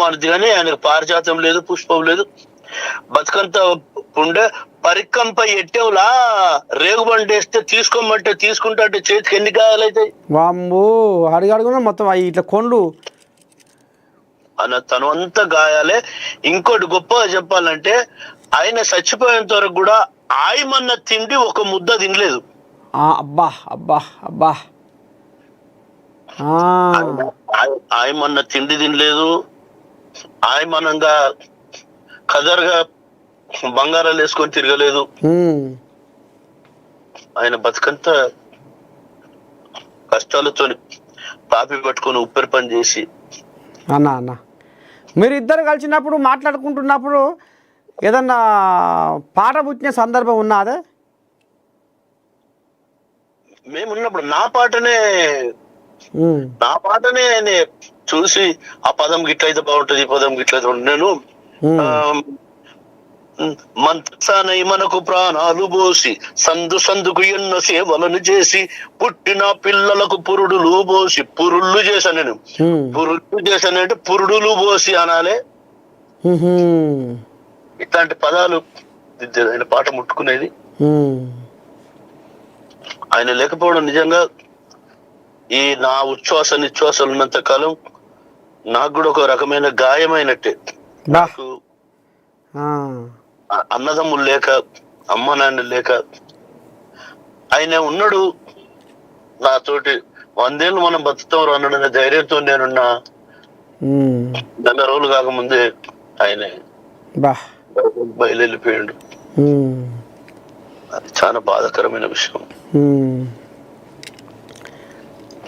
మారుతి కానీ ఆయనకు పారిజాతం లేదు, పుష్పం లేదు. బతుకంతా ఉండే పరికంపై ఎట్టేవులా రేగుబండి వేస్తే తీసుకోమంటే తీసుకుంటా అంటే చేతికి ఎన్ని గాయాలైతాయి. వామ్మో అడుగడుగునా మొత్తం అవి ఇట్లా కొండ్లు అన్న తను అంతా గాయాలే. ఇంకోటి గొప్పగా చెప్పాలంటే ఆయన చచ్చిపోయేంత వరకు కూడా ఆయమన్న తిండి ఒక ముద్ద తినలేదు. అబ్బా అబ్బా అబ్బా ఆయమన్న తిండి తినలేదు. ఆయమనంగా ఖదర్గా బంగారాలు వేసుకొని తిరగలేదు. ఆయన బతుకంతా కష్టాలతో పాపి పట్టుకొని ఉప్పెరి పని చేసి. అన్న మీరు ఇద్దరు కలిసినప్పుడు మాట్లాడుకుంటున్నప్పుడు ఏదన్నా పాట పుట్టిన సందర్భం ఉన్నదే? మేమున్నప్పుడు నా పాటనే చూసి ఆ పదం గిట్లయితే బాగుంటది, ఈ పదం గిట్లయితే నేను మంత్రసానై మనకు ప్రాణాలు పోసి సందుకు ఎన్నో సేవలను చేసి పుట్టిన పిల్లలకు పురుడులు పోసి పురుళ్ళు చేశాను నేను. పురుళ్ళు చేశానంటే పురుడులు పోసి అనాలే. ఇట్లాంటి పదాలు ఆయన పాట ముట్టుకునేది. ఆయన లేకపోవడం నిజంగా ఈ నా నిశ్వాసాలు ఉన్నంత కాలం నాకు కూడా ఒక రకమైన గాయమైనట్టే. నాకు అన్నదమ్ములు లేక, అమ్మ నాన్న లేక, ఆయన ఉన్నాడు నాతోటి 100 ఏళ్ళు మనం బతుకుతాం అన్నాడనే ధైర్యంతో నేనున్నా. 100 రోజులు కాకముందే ఆయన బయలుపోయాడు. అది చాలా బాధాకరమైన విషయం.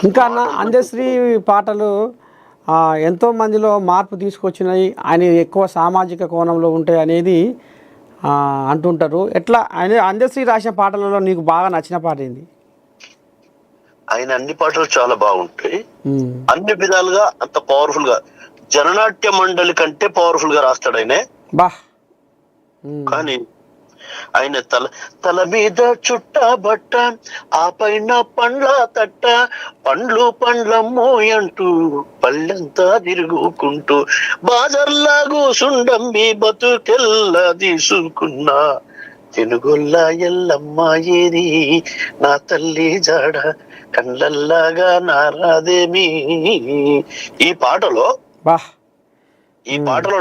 ఇంకా అన్న అందశ్రీ పాటలు ఎంతో మందిలో మార్పు తీసుకొచ్చినాయి. ఆయన ఎక్కువ సామాజిక కోణంలో ఉంటాయి అనేది అంటుంటారు. ఎట్లా ఆయన అందశ్రీ రాసిన పాటలలో నీకు బాగా నచ్చిన పాట ఏంది? ఆయన అన్ని పాటలు చాలా బాగుంటాయి, అన్ని విధాలుగా అంత పవర్ఫుల్ గా. జననాట్య మండలి కంటే పవర్ఫుల్ గా రాస్తాడు ఆయన. కానీ ఆయన తల మీద చుట్ట బట్ట, ఆ పైన పండ్ల తట్ట, పండ్లమ్మో అంటూ పళ్ళంతా తిరుగుకుంటూ బాజర్లా కూసుండమ్మి బతుకెల్లా తీసుకున్నా తెలుగొల్ల ఎల్లమ్మ ఏది నా తల్లి జాడ కళ్ళల్లాగా నారాదేమి. ఈ పాటలో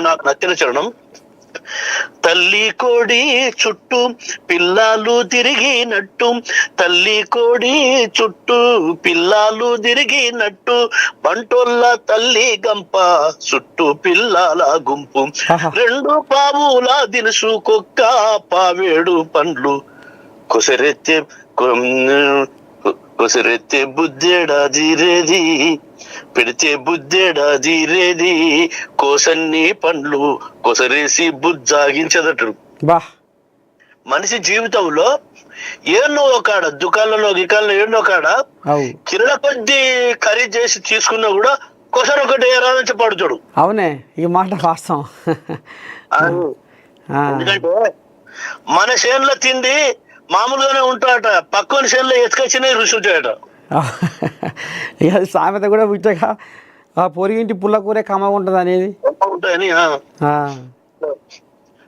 నాకు నచ్చిన చరణం, తల్లి కోడి చుట్టూ పిల్లాలు తిరిగినట్టు, తల్లి కోడి చుట్టూ పిల్లాలు తిరిగినట్టు, బంటోళ్ళ తల్లి గంప చుట్టూ పిల్లల గుంపు, 2 పావుల దినుసు కుక్క పావేడు పండ్లు, కొసరెత్తే బుద్ధేడా జీరేది, పెడితే బుద్ధేడా జీరేది, కోసన్ని పండ్లు కొసరేసి బుజ్జాగించదటరు. మనిషి జీవితంలో ఏన్నో కాడ దుకాణంలో ఏన్నో కాడ కిరణ కొద్ది ఖరీదు చేసి తీసుకున్నా కూడా కొసరు ఒకటి ఏరాలని పడుతాడు. అవునే, ఈ మాట వాస్తవం. ఎందుకంటే మన చేనులో తిండి మామూలుగానే ఉంటాడట, పక్కన చేనులో ఎత్తుకొచ్చినవి రుచి ఉంటాయట. ఇక సామెత కూడా పుట్టగా ఆ పొరిగింటి పుల్ల కూరే కమ్మగా ఉంటుంది అనేది ఉంటాయని.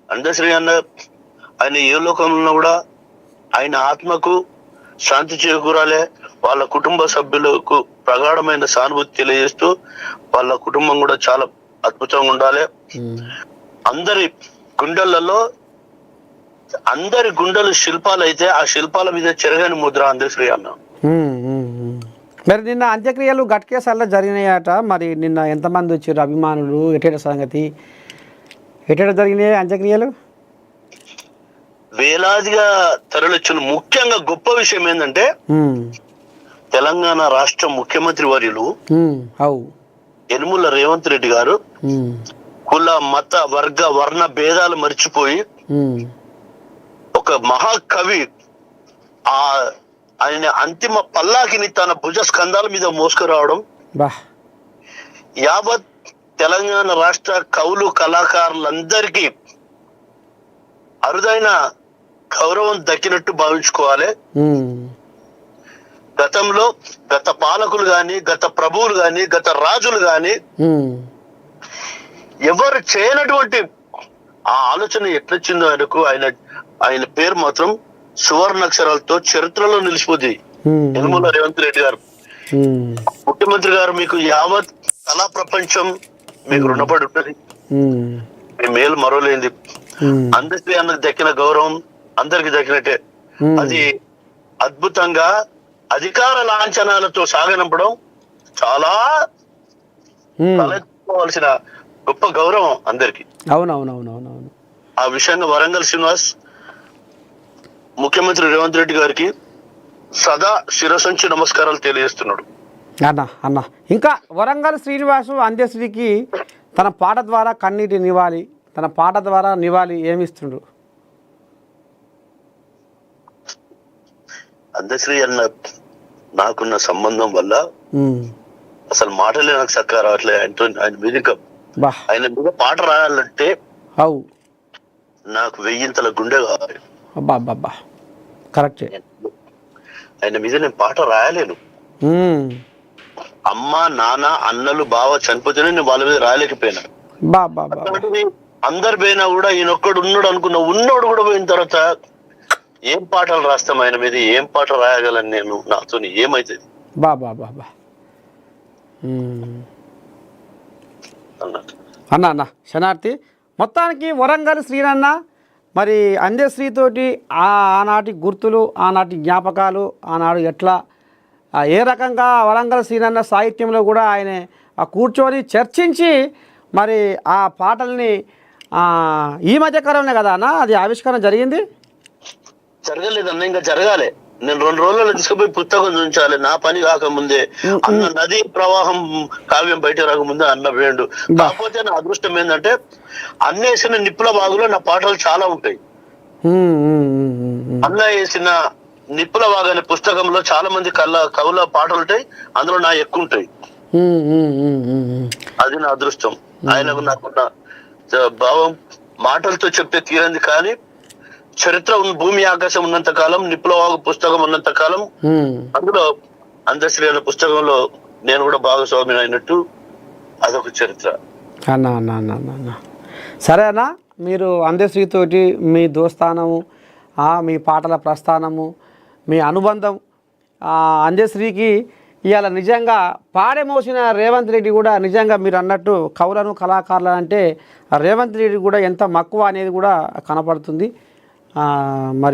అందశ్రీ అన్న ఆయన ఏ లోకంలో కూడా ఆయన ఆత్మకు శాంతి చేకూరాలే, వాళ్ళ కుటుంబ సభ్యులకు ప్రగాఢమైన సానుభూతి తెలియజేస్తూ వాళ్ళ కుటుంబం కూడా చాలా అద్భుతంగా ఉండాలి. అందరి గుండెలు శిల్పాలు అయితే ఆ శిల్పాల మీద చెరగని ముద్ర అందశ్రీ అన్న. మరి నిన్న అంత్యక్రియలు గట్కేసర్లో జరిగినాయట. మరి నిన్న ఎంతమంది వచ్చారు అభిమానులు? ఎటేట సంగతి, ఎటేట జరిగినాయి అంత్యక్రియలు? వేలాదిగా తరలిచ్చిన. ముఖ్యంగా గొప్ప విషయం ఏంటంటే తెలంగాణ రాష్ట్ర ముఖ్యమంత్రి వర్యులు యనుమల రేవంత్ రెడ్డి గారు కుల మత వర్గ వర్ణ భేదాలు మర్చిపోయి ఒక మహాకవి ఆయన అంతిమ పల్లాకిని తన భుజ స్కంధాల మీద మోసుకురావడం, యావత్ తెలంగాణ రాష్ట్ర కవులు కళాకారులందరికీ అరుదైన గౌరవం దక్కినట్టు భావించుకోవాలి. గతంలో గత పాలకులు గాని, గత ప్రభువులు గాని, గత రాజులు గాని ఎవరు చేయనటువంటి ఆ ఆలోచన ఎట్లొచ్చిందో ఆయనకు, ఆయన పేరు మాత్రం సువర్ణాక్షరాలతో చరిత్రలో నిలిచిపోతుంది. యనమల రేవంత్ రెడ్డి గారు ముఖ్యమంత్రి గారు, మీకు యావత్ కళా ప్రపంచం మీకు రుణపడి ఉంటుంది. మీ మేలు మరోలేంది. అందరికీ అన్నకు దక్కిన గౌరవం అందరికి దక్కినట్టే. అది అద్భుతంగా అధికార లాంఛనాలతో సాగనంపడం చాలా తలెత్తుకోవాల్సిన గొప్ప గౌరవం అందరికి. అవునవునవునవునవును. ఆ విషయంగా వరంగల్ శ్రీనివాస్ ముఖ్యమంత్రి రేవంత్ రెడ్డి గారికి సదా శిరసంచి నమస్కారాలు తెలియజేస్తున్నాడు. అన్న ఇంకా వరంగల్ శ్రీనివాసు అంత్యశ్రీకి తన పాట ద్వారా కన్నీటి నివాళి, తన పాట ద్వారా నివాళి ఏమిస్తుండ్రు? అంత్యశ్రీ అన్న నాకున్న సంబంధం వల్ల అసలు మాటలే నాకు చక్కగా రావట్లేదు. ఆయన మీద పాట రాయాలంటే నాకు 1000 గుండె కావాలి. కరెక్ట్. ఆయన మీద నేను పాట రాయలేను. అమ్మ నాన్న అన్నలు బావ చనిపోతేనే నేను వాళ్ళ మీద రాయలేకపోయినా. అందరు పోయినా కూడా ఈయనొక్కడు ఉన్నాడు అనుకున్నా. ఉన్నోడు కూడా పోయిన తర్వాత ఏం పాటలు రాస్తాం ఆయన మీద, ఏం పాట రాయగలను నేను? నాతో ఏమైతుంది అన్న శనార్థి. మొత్తానికి వరంగల్ శ్రీనన్న మరి అంత్యశ్రీతోటి ఆనాటి గుర్తులు, ఆనాటి జ్ఞాపకాలు, ఆనాడు ఎట్లా ఏ రకంగా వరంగల్ శ్రీనన్న సాహిత్యంలో కూడా ఆయన కూర్చొని చర్చించి మరి ఆ పాటల్ని ఈ మధ్య కాలంలో కదా అన్న అది ఆవిష్కరణ జరిగింది? జరగలేదన్న, ఇంకా జరగాలి. నేను 2 రోజుల్లో తీసుకుపోయి పుస్తకం చూపించాలి. నా పని కాకముందే అన్న నది ప్రవాహం కావ్యం బయట రాకముందే అన్న వేయండు. కాకపోతే నా అదృష్టం ఏంటంటే అన్న వేసిన నిప్పుల బాగులో నా పాటలు చాలా ఉంటాయి. అన్న వేసిన నిప్పుల బాగు అనే పుస్తకంలో చాలా మంది కవుల పాటలు ఉంటాయి, అందులో నా ఎక్కువ ఉంటాయి. అది నా అదృష్టం. ఆయనకు నాకున్న భావం మాటలతో చెప్తే తీరంది, కానీ చరిత్ర భూమి ఆకాశం ఉన్నంత కాలం, నిప్పులవాగు పుస్తకం ఉన్నంత కాలం, అందులో అంత్యశ్రీ అనే పుస్తకంలో నేను కూడా భాగస్వామి అయినట్టు అదొక చరిత్ర. అన్న సరే అన్న, మీరు అంత్యశ్రీతోటి మీ దోస్తానము, మీ పాటల ప్రస్థానము, మీ అనుబంధం, అంత్యశ్రీకి ఇవాళ నిజంగా పాడే మోసిన రేవంత్ రెడ్డి కూడా నిజంగా మీరు అన్నట్టు కవులను కళాకారులు అంటే రేవంత్ రెడ్డి కూడా ఎంత మక్కువ అనేది కూడా కనపడుతుంది. మరి